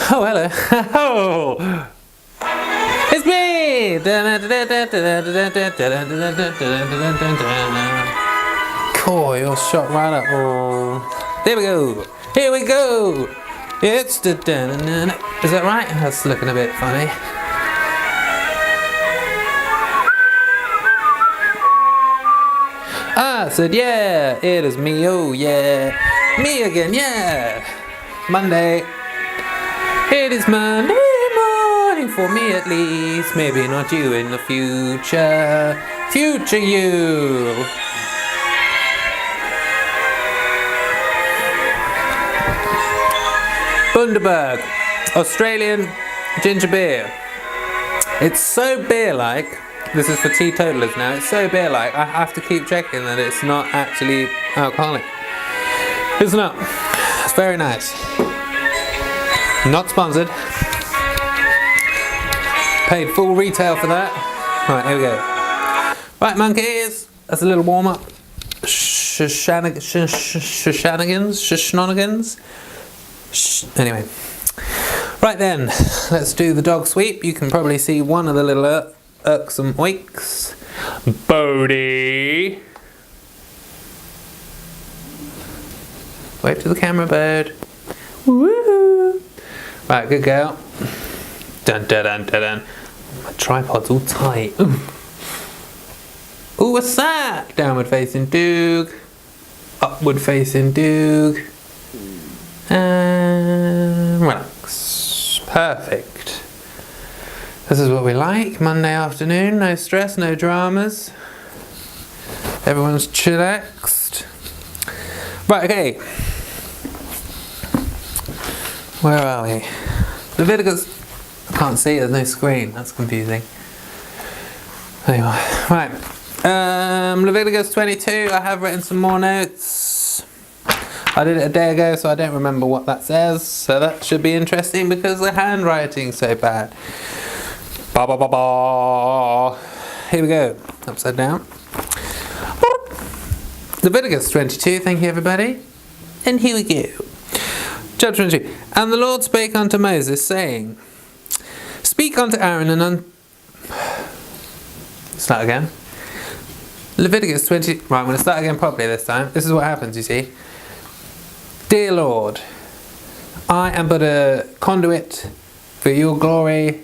Oh, hello. Oh, it's me! Cool, you're shot right up. Oh, there we go. Here we go. It's the... Is that right? That's looking a bit funny. I said, yeah, it is me. Oh, yeah. Me again, yeah. Monday. It is Monday morning for me at least. Maybe not you in the future. Future you. Bundaberg, Australian ginger beer. It's so beer-like. This is for teetotalers now. It's so beer-like. I have to keep checking that it's not actually alcoholic. It's not. It's very nice. Not sponsored. Paid full retail for that. Right, here we go. Right, monkeys. That's a little warm-up. Shenanigans. Anyway. Right then, let's do the dog sweep. You can probably see one of the little irksome oiks. Bodie. Wave to the camera, bird. Woohoo! Right, good girl. Dun dun dun dun dun. My tripod's all tight. Ooh, what's that? Downward facing dog. Upward facing dog. And relax. Perfect. This is what we like. Monday afternoon. No stress, no dramas. Everyone's chillaxed. Right, okay. Where are we? Leviticus. I can't see, there's no screen. That's confusing. Anyway, right. Leviticus 22. I have written some more notes. I did it a day ago, so I don't remember what that says. So that should be interesting because the handwriting's so bad. Ba ba ba ba. Here we go. Upside down. Leviticus 22. Thank you, everybody. And here we go. Chapter 22. And the Lord spake unto Moses, saying, Speak unto Aaron and Start again. Leviticus 20. Right, I'm going to start again properly this time. This is what happens, you see. Dear Lord, I am but a conduit for your glory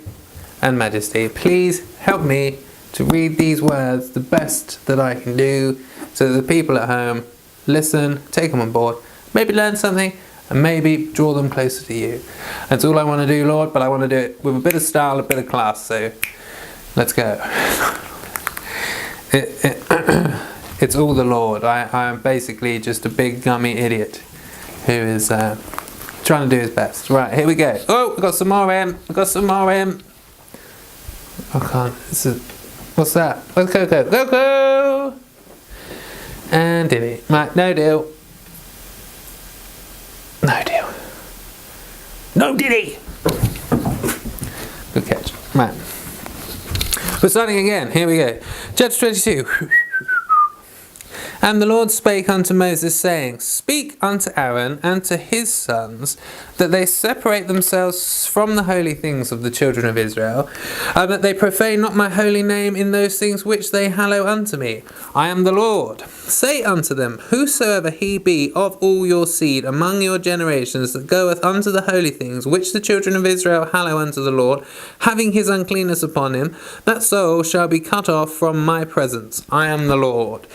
and majesty. Please help me to read these words the best that I can do so that the people at home listen, take them on board, maybe learn something, and maybe draw them closer to you. That's all I want to do, Lord, but I want to do it with a bit of style, a bit of class, so let's go. It's all the Lord. I am basically just a big gummy idiot who is trying to do his best. Right, here we go. Oh, we've got some more in. We've got some more in. I can't. What's that? Let's go, go, go, go! And Diddy. Right, no deal. No deal. No Diddy! Good catch. Right. We're starting again. Here we go. Chapter 22. And the Lord spake unto Moses, saying, Speak unto Aaron and to his sons, that they separate themselves from the holy things of the children of Israel, and that they profane not my holy name in those things which they hallow unto me. I am the Lord. Say unto them, Whosoever he be of all your seed among your generations that goeth unto the holy things which the children of Israel hallow unto the Lord, having his uncleanness upon him, that soul shall be cut off from my presence. I am the Lord.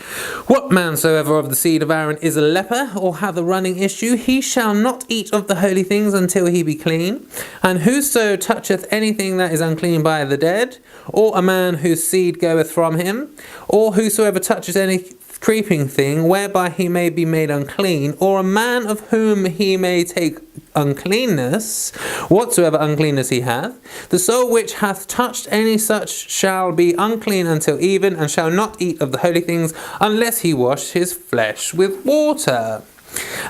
What man soever of the seed of Aaron is a leper, or hath a running issue, he shall not eat of the holy things until he be clean. And whoso toucheth anything that is unclean by the dead, or a man whose seed goeth from him, or whosoever touches any creeping thing whereby he may be made unclean, or a man of whom he may take uncleanness, whatsoever uncleanness he hath, the soul which hath touched any such shall be unclean until even, and shall not eat of the holy things unless he wash his flesh with water.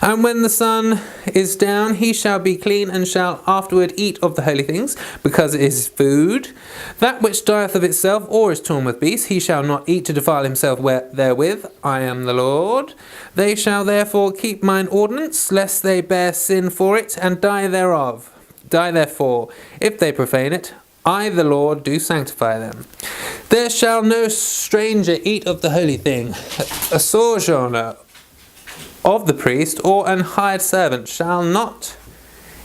And when the sun is down, he shall be clean, and shall afterward eat of the holy things, because it is food. That which dieth of itself, or is torn with beasts, he shall not eat to defile himself therewith. I am the Lord. They shall therefore keep mine ordinance, lest they bear sin for it, and die thereof. Die therefore, if they profane it. I, the Lord, do sanctify them. There shall no stranger eat of the holy thing. A sojourner of the priest or an hired servant shall not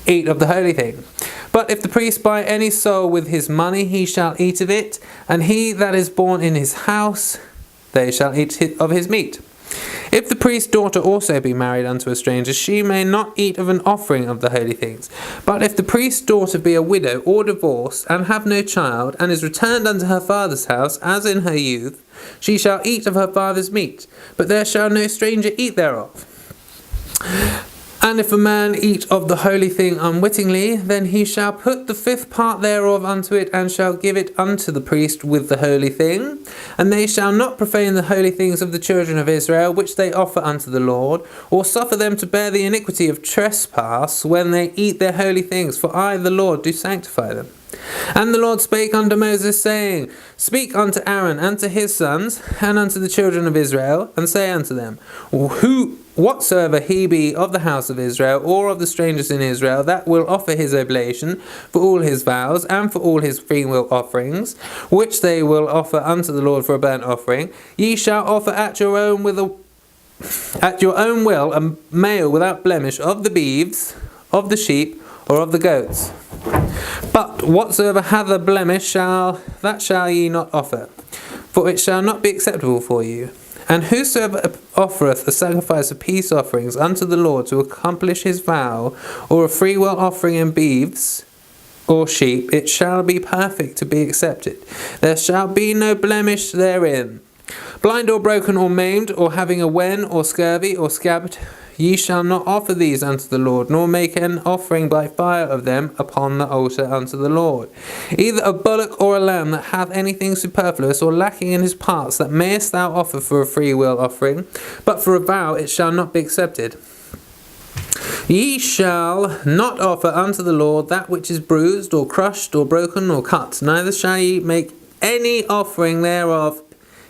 eat of the holy thing. But if the priest buy any soul with his money, he shall eat of it, and he that is born in his house, they shall eat of his meat. If the priest's daughter also be married unto a stranger, she may not eat of an offering of the holy things. But if the priest's daughter be a widow or divorced, and have no child, and is returned unto her father's house, as in her youth, she shall eat of her father's meat, but there shall no stranger eat thereof. And if a man eat of the holy thing unwittingly, then he shall put the fifth part thereof unto it, and shall give it unto the priest with the holy thing. And they shall not profane the holy things of the children of Israel, which they offer unto the Lord, or suffer them to bear the iniquity of trespass when they eat their holy things, for I, the Lord, do sanctify them. And the Lord spake unto Moses, saying, Speak unto Aaron and to his sons, and unto the children of Israel, and say unto them, Whatsoever he be of the house of Israel, or of the strangers in Israel, that will offer his oblation for all his vows, and for all his freewill offerings, which they will offer unto the Lord for a burnt offering, ye shall offer at your own will a male without blemish of the beeves, of the sheep, or of the goats. But whatsoever hath a blemish shall ye not offer, for it shall not be acceptable for you. And whosoever offereth a sacrifice of peace offerings unto the Lord to accomplish his vow, or a freewill offering in beeves or sheep, it shall be perfect to be accepted. There shall be no blemish therein. Blind or broken or maimed, or having a wen or scurvy or scabbed, ye shall not offer these unto the Lord, nor make an offering by fire of them upon the altar unto the Lord. Either a bullock or a lamb that hath anything superfluous or lacking in his parts, that mayest thou offer for a freewill offering, but for a vow it shall not be accepted. Ye shall not offer unto the Lord that which is bruised, or crushed, or broken, or cut, neither shall ye make any offering thereof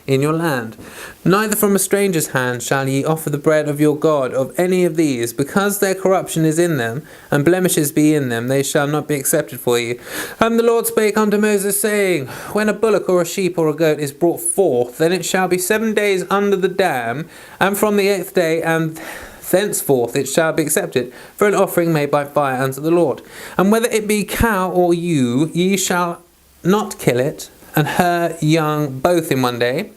in your land. Neither from a stranger's hand shall ye offer the bread of your God of any of these, because their corruption is in them, and blemishes be in them, they shall not be accepted for you. And the Lord spake unto Moses, saying, When a bullock or a sheep or a goat is brought forth, then it shall be 7 days under the dam, and from the 8th day and thenceforth it shall be accepted for an offering made by fire unto the Lord. And whether it be cow or ewe, ye shall not kill it, and her young both in 1 day.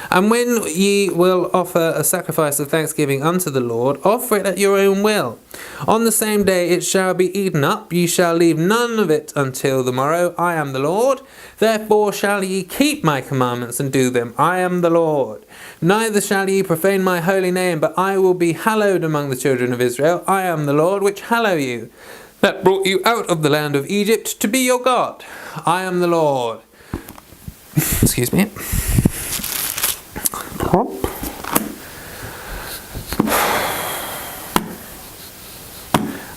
And when ye will offer a sacrifice of thanksgiving unto the Lord, offer it at your own will. On the same day it shall be eaten up, ye shall leave none of it until the morrow. I am the Lord. Therefore shall ye keep my commandments and do them. I am the Lord. Neither shall ye profane my holy name, but I will be hallowed among the children of Israel. I am the Lord which hallow you, that brought you out of the land of Egypt to be your God. I am the Lord. Excuse me.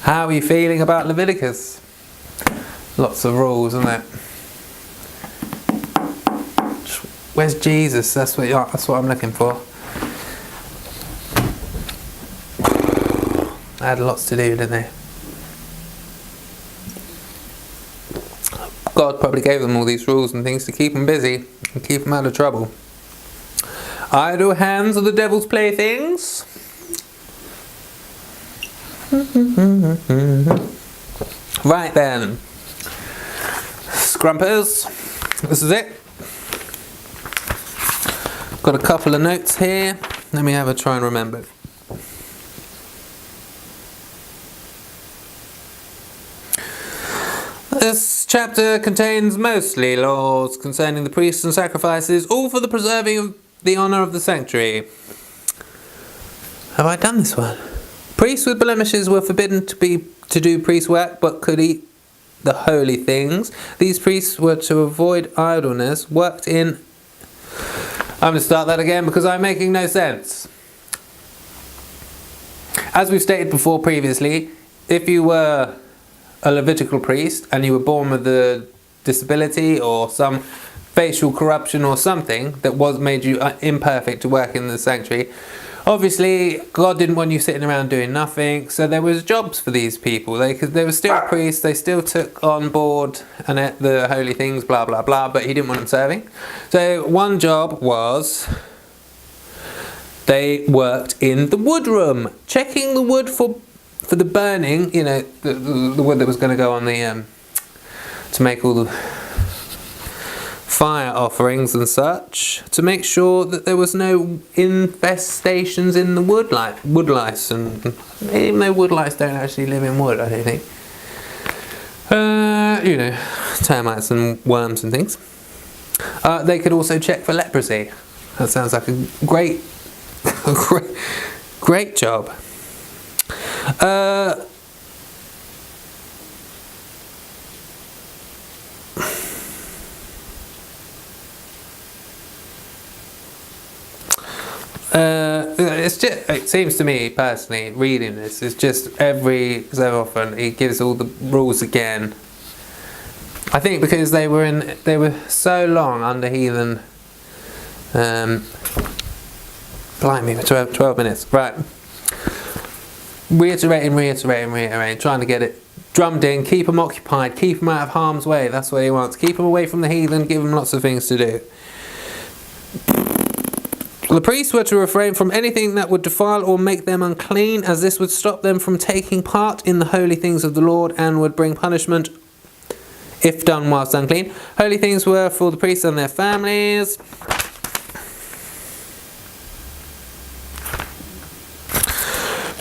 How are you feeling about Leviticus? Lots of rules, isn't it? Where's Jesus? That's what I'm looking for. They had lots to do, didn't they? God probably gave them all these rules and things to keep them busy and keep them out of trouble. Idle hands are the devil's playthings. Right then. Scrumpers. This is it. Got a couple of notes here. Let me have a try and remember. This chapter contains mostly laws concerning the priests and sacrifices, all for the preserving of the honour of the sanctuary. Have I done this one? Priests with blemishes were forbidden to do priest work, but could eat the holy things. These priests were to avoid idleness, worked in... I'm going to start that again because I'm making no sense. As we've stated before previously, if you were a Levitical priest and you were born with a disability or some facial corruption or something that made you imperfect to work in the sanctuary, Obviously, God didn't want you sitting around doing nothing, so there was jobs for these people. They were still priests, they still took on board and ate the holy things, blah, blah, blah, but he didn't want them serving. So one job was they worked in the wood room, checking the wood for the burning, the wood that was going to go on the, to make all the fire offerings and such, to make sure that there was no infestations in the wood lice, and even though wood lice don't actually live in wood, I don't think. Termites and worms and things. They could also check for leprosy. That sounds like a great job. It seems to me personally, reading this, it's just every so often he gives all the rules again. I think because they were so long under heathen. Blimey, 12 minutes, right? Reiterating, trying to get it drummed in, keep them occupied, keep them out of harm's way. That's what he wants. Keep them away from the heathen, give them lots of things to do. The priests were to refrain from anything that would defile or make them unclean, as this would stop them from taking part in the holy things of the Lord and would bring punishment if done whilst unclean. Holy things were for the priests and their families.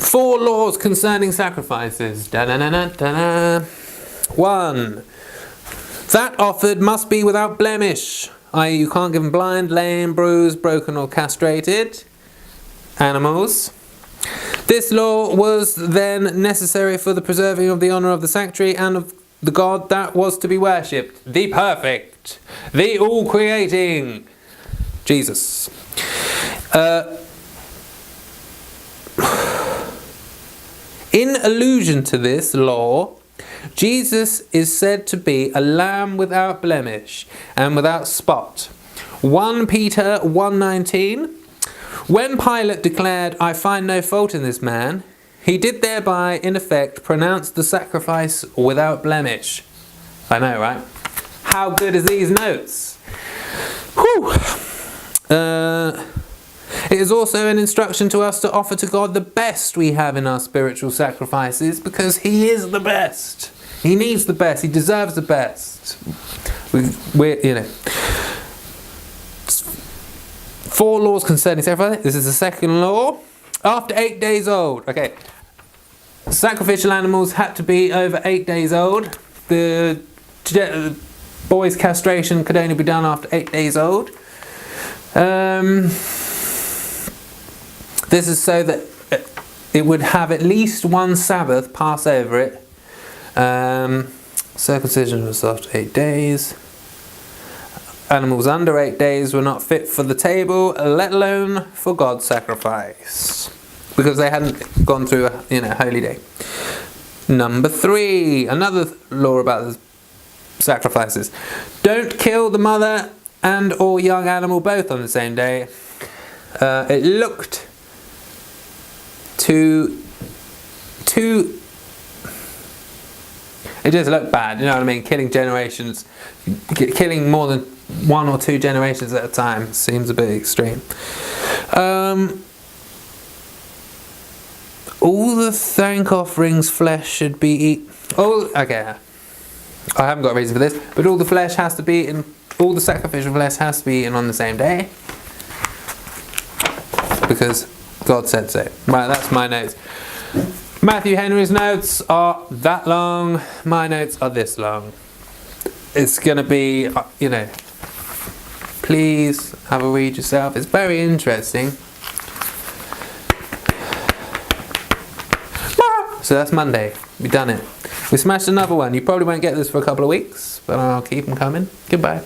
Four laws concerning sacrifices. 1. That offered must be without blemish. I.e. you can't give them blind, lame, bruised, broken or castrated animals. This law was then necessary for the preserving of the honour of the sanctuary and of the God that was to be worshipped, the perfect, the all-creating, Jesus. In allusion to this law, Jesus is said to be a lamb without blemish and without spot. 1 Peter 1:19. When Pilate declared, "I find no fault in this man," he did thereby, in effect, pronounce the sacrifice without blemish. I know, right? How good is these notes? Whew. It is also an instruction to us to offer to God the best we have in our spiritual sacrifices, because He is the best. He needs the best. He deserves the best. We're 4 laws concerning sacrifice. This is the second law. After 8 days old. Okay. Sacrificial animals had to be over 8 days old. The boy's castration could only be done after 8 days old. This is so that it would have at least one Sabbath pass over it. Circumcision was after 8 days. Animals under 8 days were not fit for the table, let alone for God's sacrifice, because they hadn't gone through a holy day. Number 3, another law about the sacrifices. Don't kill the mother and or young animal both on the same day. It looked it just looked bad, you know what I mean? Killing more than 1 or 2 generations at a time seems a bit extreme. All the thank offerings flesh should be eaten. Okay, I haven't got a reason for this, but all the flesh has to be eaten. All the sacrificial flesh has to be eaten on the same day, because God said so. Right, that's my notes. Matthew Henry's notes are that long. My notes are this long. It's going to be, please have a read yourself. It's very interesting. So that's Monday. We've done it. We smashed another one. You probably won't get this for a couple of weeks, but I'll keep them coming. Goodbye.